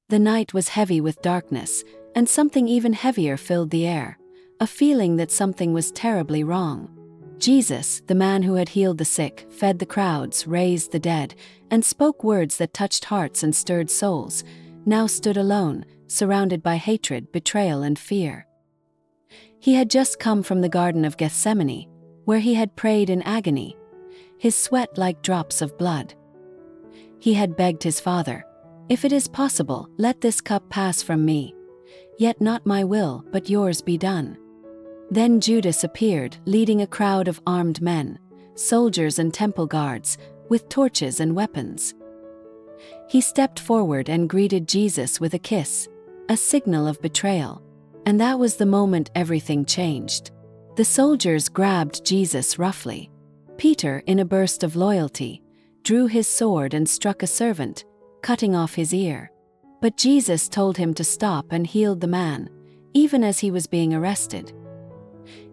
The night was heavy with darkness, and something even heavier filled the air, a feeling that something was terribly wrong. Jesus, the man who had healed the sick, fed the crowds, raised the dead, and spoke words that touched hearts and stirred souls, now stood alone, surrounded by hatred, betrayal, and fear. He had just come from the Garden of Gethsemane, where he had prayed in agony, his sweat like drops of blood. He had begged his Father, "If it is possible, let this cup pass from me. Yet not my will, but yours be done." Then Judas appeared, leading a crowd of armed men, soldiers and temple guards, with torches and weapons. He stepped forward and greeted Jesus with a kiss, a signal of betrayal. And that was the moment everything changed. The soldiers grabbed Jesus roughly. Peter, in a burst of loyalty, drew his sword and struck a servant, cutting off his ear. But Jesus told him to stop and healed the man, even as he was being arrested.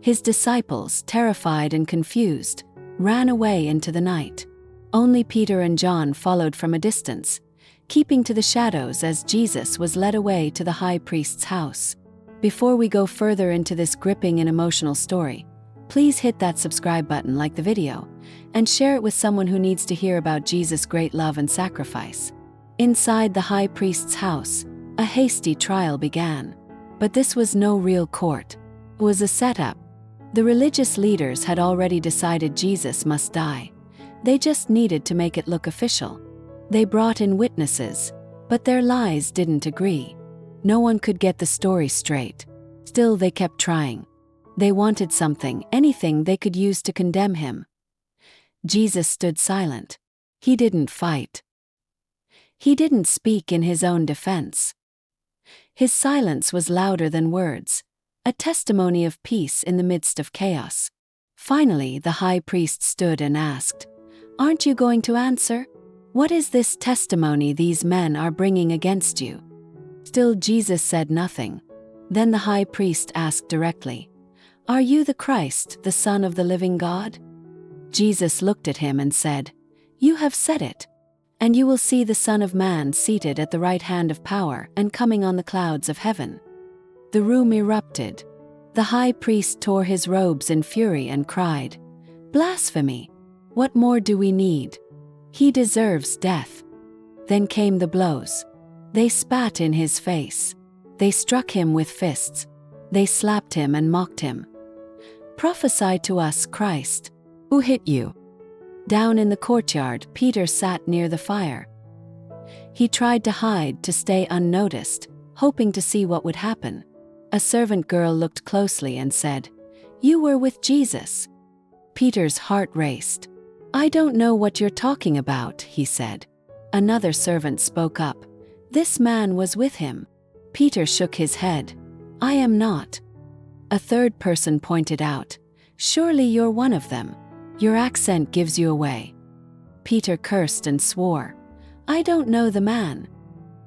His disciples, terrified and confused, ran away into the night. Only Peter and John followed from a distance, keeping to the shadows as Jesus was led away to the high priest's house. Before we go further into this gripping and emotional story, please hit that subscribe button, like the video, and share it with someone who needs to hear about Jesus' great love and sacrifice. Inside the high priest's house, a hasty trial began. But this was no real court. It was a setup. The religious leaders had already decided Jesus must die. They just needed to make it look official. They brought in witnesses, but their lies didn't agree. No one could get the story straight. Still, they kept trying. They wanted something, anything they could use to condemn him. Jesus stood silent. He didn't fight. He didn't speak in his own defense. His silence was louder than words, a testimony of peace in the midst of chaos. Finally, the high priest stood and asked, "Aren't you going to answer? What is this testimony these men are bringing against you?" Still, Jesus said nothing. Then the high priest asked directly, "Are you the Christ, the Son of the living God?" Jesus looked at him and said, "You have said it. And you will see the Son of Man seated at the right hand of power and coming on the clouds of heaven." The room erupted. The high priest tore his robes in fury and cried, "Blasphemy! What more do we need? He deserves death." Then came the blows. They spat in his face. They struck him with fists. They slapped him and mocked him. "Prophesy to us, Christ. Who hit you?" Down in the courtyard, Peter sat near the fire. He tried to hide, to stay unnoticed, hoping to see what would happen. A servant girl looked closely and said, "You were with Jesus." Peter's heart raced. "I don't know what you're talking about," he said. Another servant spoke up, "This man was with him." Peter shook his head. "I am not." A third person pointed out, "Surely you're one of them. Your accent gives you away." Peter cursed and swore, "I don't know the man."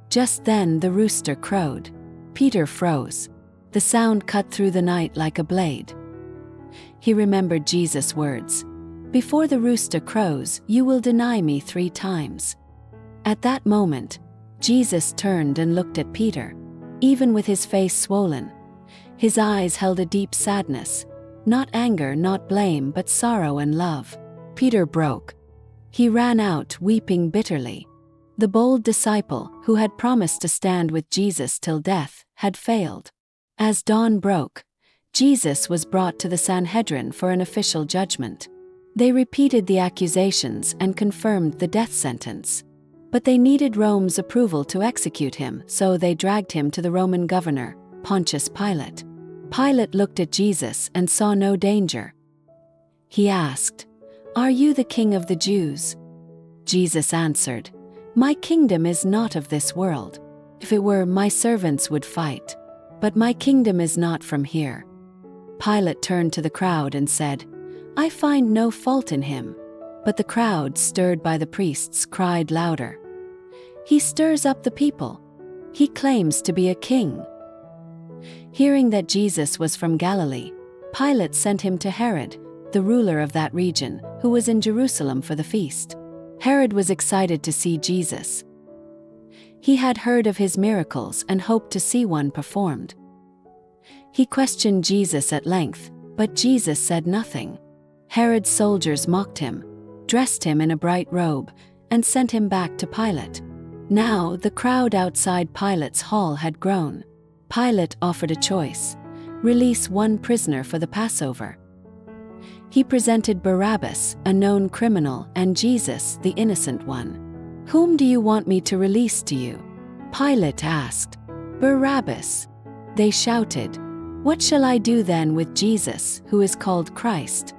Just then the rooster crowed. Peter froze. The sound cut through the night like a blade. He remembered Jesus' words, "Before the rooster crows, you will deny me 3 times." At that moment, Jesus turned and looked at Peter. Even with his face swollen, his eyes held a deep sadness. Not anger, not blame, but sorrow and love. Peter broke. He ran out, weeping bitterly. The bold disciple, who had promised to stand with Jesus till death, had failed. As dawn broke, Jesus was brought to the Sanhedrin for an official judgment. They repeated the accusations and confirmed the death sentence. But they needed Rome's approval to execute him, so they dragged him to the Roman governor, Pontius Pilate. Pilate looked at Jesus and saw no danger. He asked, "Are you the king of the Jews?" Jesus answered, "My kingdom is not of this world. If it were, my servants would fight. But my kingdom is not from here." Pilate turned to the crowd and said, "I find no fault in him." But the crowd, stirred by the priests, cried louder, "He stirs up the people. He claims to be a king." Hearing that Jesus was from Galilee, Pilate sent him to Herod, the ruler of that region, who was in Jerusalem for the feast. Herod was excited to see Jesus. He had heard of his miracles and hoped to see one performed. He questioned Jesus at length, but Jesus said nothing. Herod's soldiers mocked him, dressed him in a bright robe, and sent him back to Pilate. Now the crowd outside Pilate's hall had grown. Pilate offered a choice: release one prisoner for the Passover. He presented Barabbas, a known criminal, and Jesus, the innocent one. "Whom do you want me to release to you?" Pilate asked. "Barabbas." They shouted. "What shall I do then with Jesus, who is called Christ?"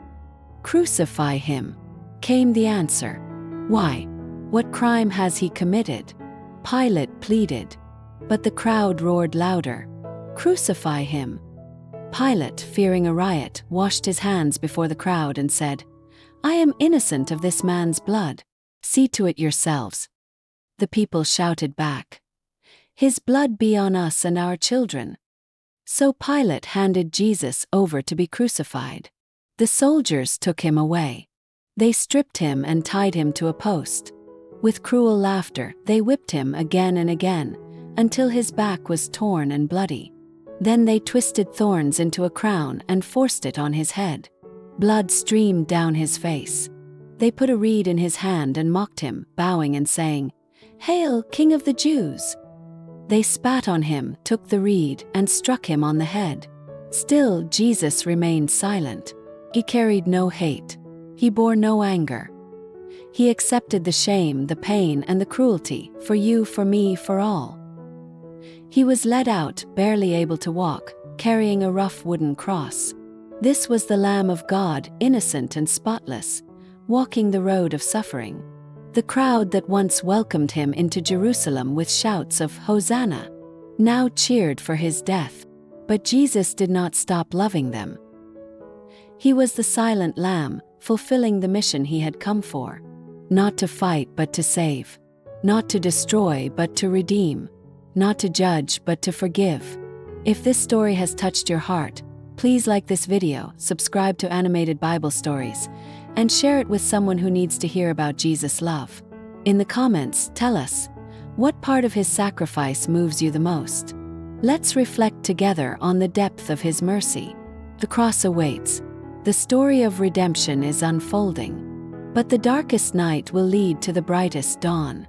"Crucify him," came the answer. "Why? What crime has he committed?" Pilate pleaded. But the crowd roared louder, "Crucify him." Pilate, fearing a riot, washed his hands before the crowd and said, "I am innocent of this man's blood. See to it yourselves." The people shouted back, "His blood be on us and our children." So Pilate handed Jesus over to be crucified. The soldiers took him away. They stripped him and tied him to a post. With cruel laughter, they whipped him again and again, until his back was torn and bloody. Then they twisted thorns into a crown and forced it on his head. Blood streamed down his face. They put a reed in his hand and mocked him, bowing and saying, "Hail, King of the Jews!" They spat on him, took the reed, and struck him on the head. Still, Jesus remained silent. He carried no hate. He bore no anger. He accepted the shame, the pain, and the cruelty, for you, for me, for all. He was led out, barely able to walk, carrying a rough wooden cross. This was the Lamb of God, innocent and spotless, walking the road of suffering. The crowd that once welcomed him into Jerusalem with shouts of "Hosanna" now cheered for his death. But Jesus did not stop loving them. He was the silent lamb, fulfilling the mission he had come for. Not to fight but to save. Not to destroy but to redeem. Not to judge but to forgive. If this story has touched your heart, please like this video, subscribe to Animated Bible Stories, and share it with someone who needs to hear about Jesus' love. In the comments, tell us, what part of his sacrifice moves you the most? Let's reflect together on the depth of his mercy. The cross awaits. The story of redemption is unfolding. But the darkest night will lead to the brightest dawn.